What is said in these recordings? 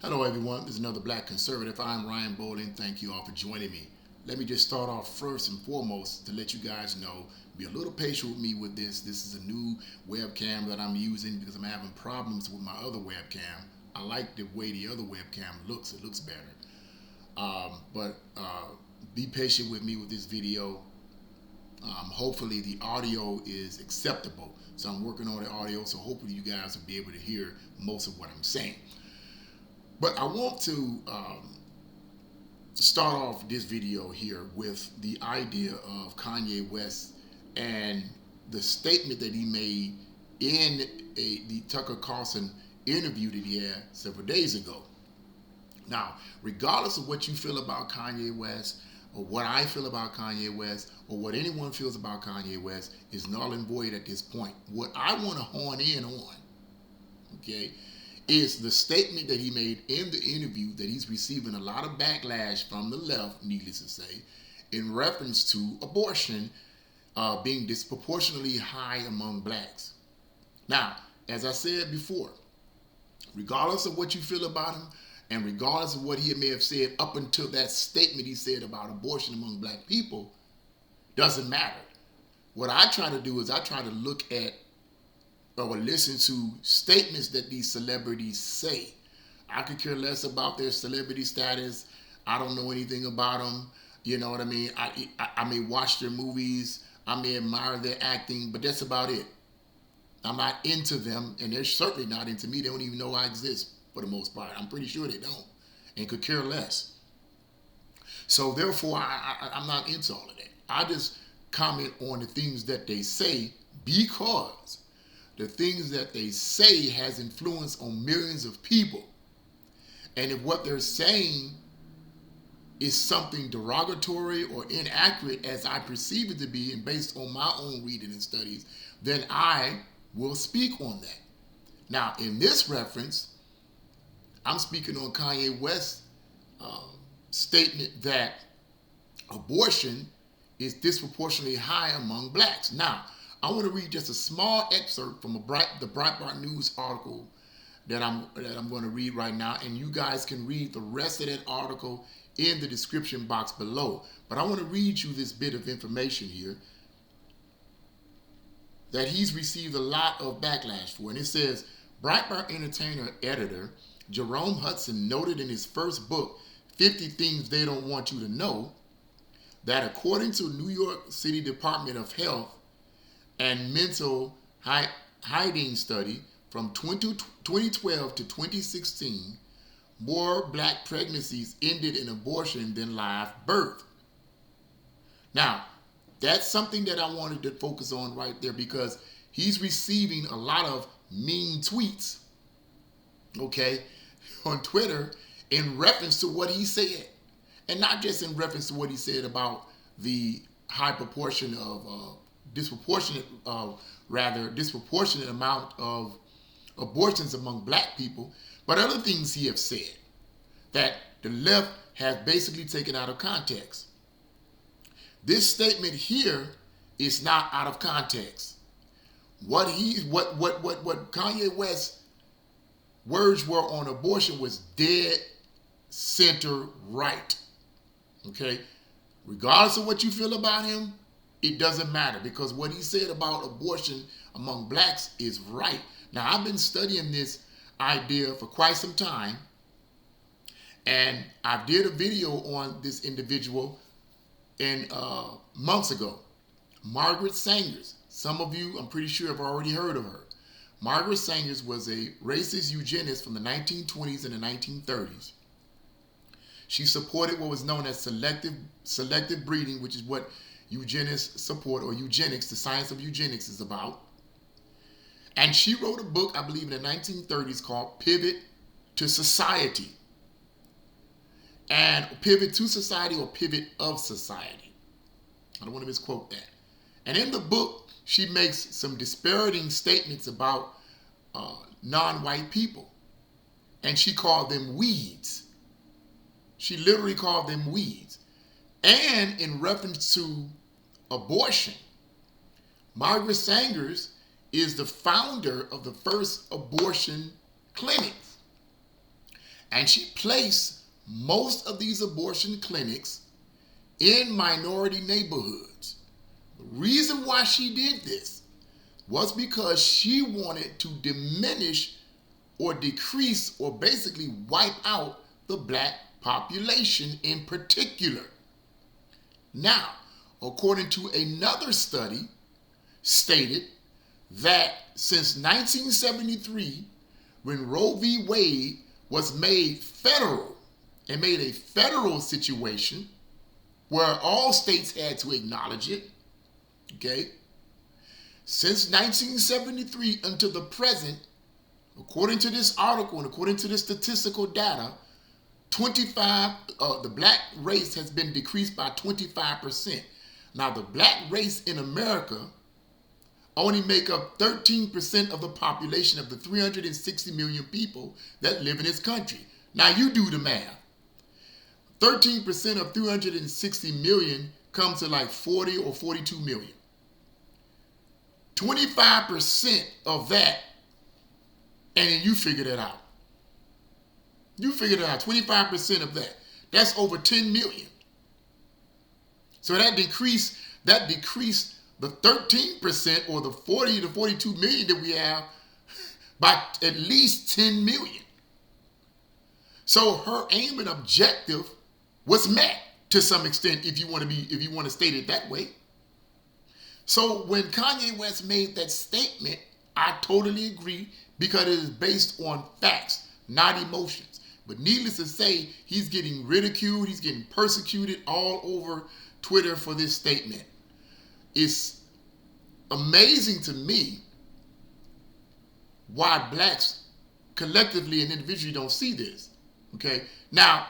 Hello, everyone. This is another Black Conservative. I'm Ryan Bowling. Thank you all for joining me. Let me just start off first and foremost to let you guys know, be a little patient with me with this. This is a new webcam that I'm using because I'm having problems with my other webcam. I like the way the other webcam looks. It looks better. But be patient with me with this video. Hopefully the audio is acceptable. So I'm working on the audio, so hopefully you guys will be able to hear most of what I'm saying. But I want to start off this video here with the idea of Kanye West and the statement that he made in the Tucker Carlson interview that he had several days ago. Now, regardless of what you feel about Kanye West, or what I feel about Kanye West, or what anyone feels about Kanye West, is null and void at this point. What I want to hone in on, okay, is the statement that he made in the interview that he's receiving a lot of backlash from the left, needless to say, in reference to abortion being disproportionately high among blacks. Now, as I said before, regardless of what you feel about him, and regardless of what he may have said up until that statement he said about abortion among black people, doesn't matter. What I try to do is I try to look at or listen to statements that these celebrities say. I could care less about their celebrity status. I don't know anything about them. You know what I mean? I may watch their movies. I may admire their acting, but that's about it. I'm not into them, and they're certainly not into me. They don't even know I exist for the most part. I'm pretty sure they don't, and could care less. So therefore, I'm not into all of that. I just comment on the things that they say because the things that they say has influence on millions of people. And if what they're saying is something derogatory or inaccurate as I perceive it to be and based on my own reading and studies, then I will speak on that. Now, in this reference, I'm speaking on Kanye West's statement that abortion is disproportionately high among blacks. Now, I want to read just a small excerpt from the Breitbart News article that I'm going to read right now, and you guys can read the rest of that article in the description box below. But I want to read you this bit of information here that he's received a lot of backlash for. And it says, Breitbart Entertainer editor Jerome Hudson noted in his first book, 50 Things They Don't Want You to Know, that according to New York City Department of Health and Mental Hygiene study from 2012 to 2016, more black pregnancies ended in abortion than live birth. Now, that's something that I wanted to focus on right there because he's receiving a lot of mean tweets, okay, on Twitter in reference to what he said. And not just in reference to what he said about the high proportion of disproportionate amount of abortions among black people, but other things he has said that the left has basically taken out of context. This statement here is not out of context. What Kanye West's words were on abortion was dead center right. Okay? Regardless of what you feel about him, it doesn't matter because what he said about abortion among blacks is right. Now, I've been studying this idea for quite some time, and I did a video on this individual months ago. Margaret Sangers. Some of you, I'm pretty sure, have already heard of her. Margaret Sangers was a racist eugenist from the 1920s and the 1930s. She supported what was known as selective breeding, which is what eugenics support, or eugenics, the science of eugenics, is about. And she wrote a book, I believe, in the 1930s called Pivot to Society. And Pivot to Society or Pivot of Society. I don't want to misquote that. And in the book, she makes some disparaging statements about non-white people. And she called them weeds. She literally called them weeds. And in reference to abortion, Margaret Sangers is the founder of the first abortion clinics. And she placed most of these abortion clinics in minority neighborhoods. The reason why she did this was because she wanted to diminish or decrease or basically wipe out the black population in particular. Now, according to another study, stated that since 1973, when Roe v. Wade was made federal and made a federal situation where all states had to acknowledge it, okay, since 1973 until the present, according to this article and according to the statistical data, the black race has been decreased by 25%. Now, the black race in America only make up 13% of the population of the 360 million people that live in this country. Now, you do the math. 13% of 360 million comes to like 40 or 42 million. 25% of that, and then you figure that out. You figure that out, 25% of that. That's over 10 million. So that decreased the 13% or the 40 to 42 million that we have by at least 10 million. So her aim and objective was met to some extent, if you want to state it that way. So when Kanye West made that statement, I totally agree because it is based on facts, not emotions. But needless to say, he's getting ridiculed, he's getting persecuted all over Twitter for this statement. It's amazing to me why blacks collectively and individually don't see this. Okay, now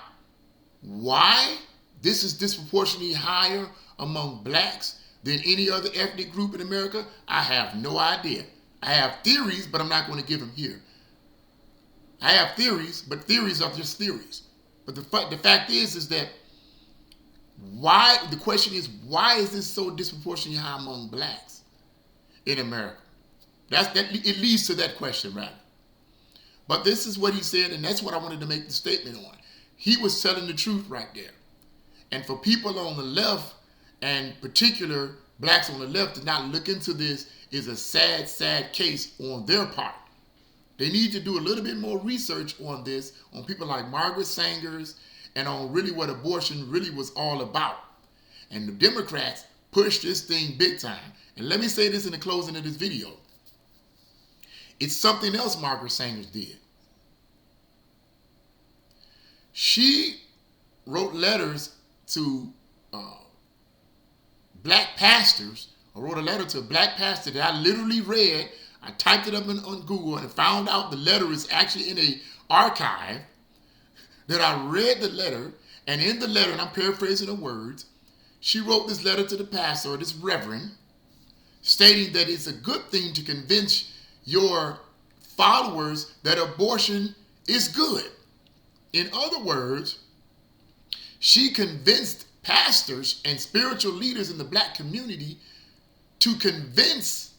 why this is disproportionately higher among blacks than any other ethnic group in America, I have no idea. I have theories, but I'm not going to give them here. I have theories, but theories are just theories. But the fact is that why, the question is, why is this so disproportionately high among blacks in America? It leads to that question, rather. But this is what he said, and that's what I wanted to make the statement on. He was telling the truth right there. And for people on the left, and particular blacks on the left, to not look into this is a sad, sad case on their part. They need to do a little bit more research on this, on people like Margaret Sangers, and on really what abortion really was all about. And the Democrats pushed this thing big time. And let me say this in the closing of this video. It's something else Margaret Sangers did. She wrote letters to black pastors. I wrote a letter to a black pastor that I literally read. I typed it up on Google and found out the letter is actually in an archive. That I read the letter, and in the letter, and I'm paraphrasing the words, she wrote this letter to the pastor, or this reverend, stating that it's a good thing to convince your followers that abortion is good. In other words, she convinced pastors and spiritual leaders in the black community to convince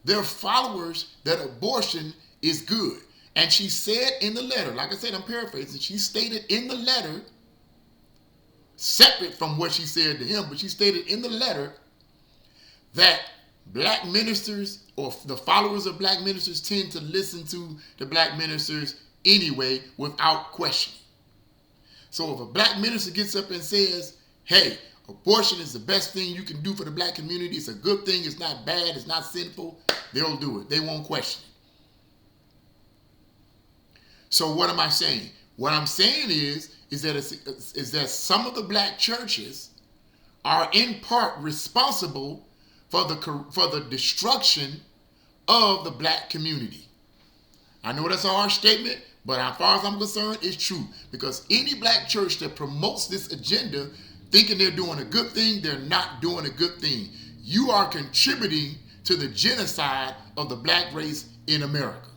their followers that abortion is good. And she said in the letter, like I said, I'm paraphrasing, she stated in the letter, separate from what she said to him, but she stated in the letter that black ministers or the followers of black ministers tend to listen to the black ministers anyway without question. So if a black minister gets up and says, hey, abortion is the best thing you can do for the black community, it's a good thing, it's not bad, it's not sinful, they'll do it. They won't question it. So what am I saying? What I'm saying is that some of the black churches are in part responsible for the destruction of the black community. I know that's a harsh statement, but as far as I'm concerned, it's true. Because any black church that promotes this agenda, thinking they're doing a good thing, they're not doing a good thing. You are contributing to the genocide of the black race in America.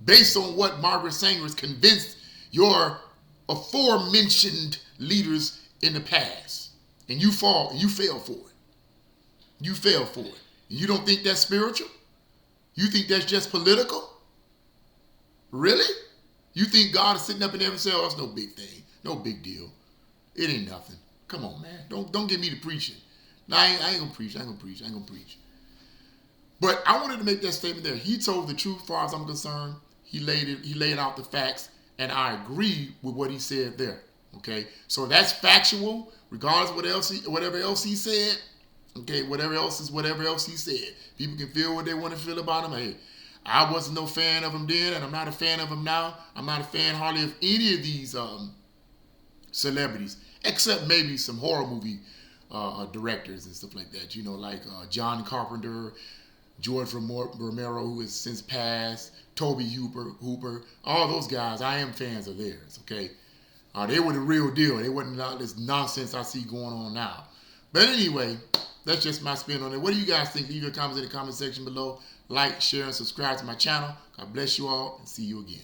Based on what Margaret Sangers convinced your aforementioned leaders in the past. And you fail for it. You fail for it. You don't think that's spiritual? You think that's just political? Really? You think God is sitting up in heaven saying, "Oh, it's no big thing, no big deal. It ain't nothing." Come on, man. Don't get me to preaching. No, I ain't gonna preach. I ain't gonna preach. But I wanted to make that statement there. He told the truth, as far as I'm concerned. He laid out the facts, and I agree with what he said there. Okay, so that's factual, regardless of whatever else he said. Okay, whatever else he said. People can feel what they want to feel about him. Hey, I wasn't no fan of him then, and I'm not a fan of him now. I'm not a fan hardly of any of these celebrities, except maybe some horror movie directors and stuff like that. You know, like John Carpenter, George Romero, who has since passed, Toby Hooper, all those guys. I am fans of theirs. Okay, they were the real deal. They wasn't all this nonsense I see going on now. But anyway, that's just my spin on it. What do you guys think? Leave your comments in the comment section below. Like, share, and subscribe to my channel. God bless you all, and see you again.